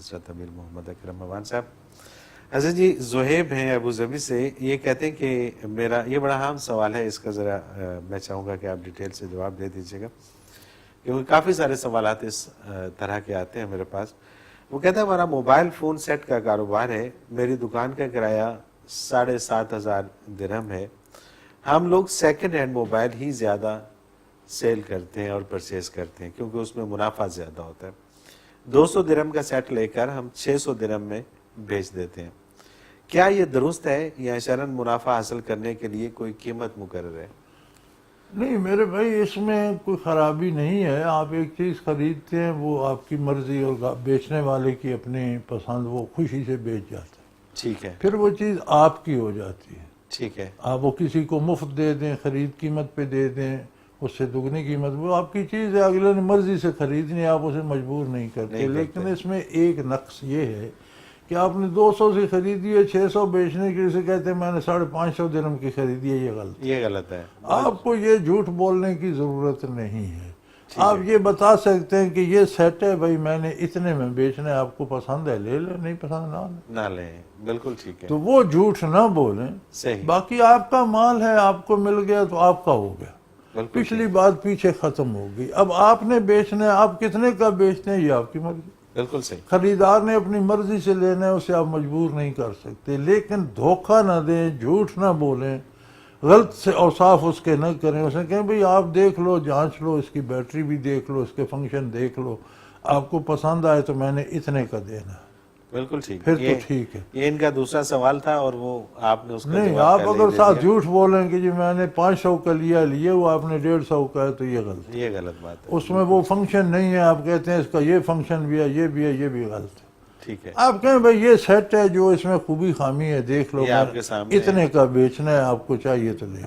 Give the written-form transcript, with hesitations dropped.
حضرت امیر محمد اکرم موان صاحب. حضرت جی زہیب ہیں ابو ظبی سے, یہ کہتے ہیں کہ میرا یہ بڑا اہم سوال ہے, اس کا ذرا میں چاہوں گا کہ آپ ڈیٹیل سے جواب دے دیجیے گا, کیونکہ کافی سارے سوالات اس طرح کے آتے ہیں میرے پاس. وہ کہتا ہے ہمارا موبائل فون سیٹ کا کاروبار ہے, میری دکان کا کرایہ 7,500 درہم ہے. ہم لوگ سیکنڈ ہینڈ موبائل ہی زیادہ سیل کرتے ہیں اور پرچیز کرتے ہیں کیونکہ اس میں منافع زیادہ ہوتا ہے. 200 درہم کا سیٹ لے کر ہم 600 درہم میں بیچ دیتے ہیں. کیا یہ درست ہے یا شرعاً منافع حاصل کرنے کے لیے کوئی قیمت مقرر ہے؟ نہیں میرے بھائی, اس میں کوئی خرابی نہیں ہے. آپ ایک چیز خریدتے ہیں وہ آپ کی مرضی اور بیچنے والے کی اپنی پسند, وہ خوشی سے بیچ جاتا ہے. ٹھیک ہے, پھر وہ چیز آپ کی ہو جاتی ہے. ٹھیک ہے, آپ وہ کسی کو مفت دے دیں, خرید قیمت پہ دے دیں, اس سے دگنی قیمت, وہ آپ کی چیز ہے, اگلے نے مرضی سے خریدنی, آپ اسے مجبور نہیں کرتے. لیکن اس میں ایک نقص یہ ہے کہ آپ نے 200 سے خریدی ہے, 600 بیچنے کے لیے کہتے ہیں میں نے 550 درہم کی خریدی ہے. یہ غلط ہے. آپ کو یہ جھوٹ بولنے کی ضرورت نہیں ہے. آپ یہ بتا سکتے ہیں کہ یہ سیٹ ہے بھائی, میں نے اتنے میں بیچنا ہے, آپ کو پسند ہے لے لیں, نہیں پسند نہ لیں. بالکل ٹھیک ہے. تو وہ جھوٹ نہ بولیں. صحیح. باقی آپ کا مال ہے, آپ کو مل گیا تو آپ کا ہو گیا, پچھلی بات پیچھے ختم ہو گئی. اب آپ نے بیچنا ہے, آپ کتنے کا بیچتے ہیں یہ آپ کی مرضی. بالکل صحیح. خریدار نے اپنی مرضی سے لینا ہے, اسے آپ مجبور نہیں کر سکتے. لیکن دھوکہ نہ دیں, جھوٹ نہ بولیں, غلط سے اوصاف اس کے نہ کریں. اسے کہیں بھئی آپ دیکھ لو, جانچ لو, اس کی بیٹری بھی دیکھ لو, اس کے فنکشن دیکھ لو, آپ کو پسند آئے تو میں نے اتنے کا دینا. بالکل ٹھیک. پھر تو ٹھیک ہے. یہ ان کا دوسرا سوال تھا اور وہ آپ نے اس کا نہیں, آپ اگر ساتھ جھوٹ بولیں کہ جی میں نے 500 کا لیا وہ آپ نے 150 کا ہے, تو یہ غلط ہے. یہ غلط بات ہے. اس میں وہ فنکشن نہیں ہے, آپ کہتے ہیں اس کا یہ فنکشن بھی ہے, یہ بھی ہے, یہ بھی غلط ہے. ٹھیک ہے. آپ کہیں بھئی یہ سیٹ ہے, جو اس میں خوبی خامی ہے دیکھ لو, آپ کے سامنے اتنے کا بیچنا ہے, آپ کو چاہیے تو لے.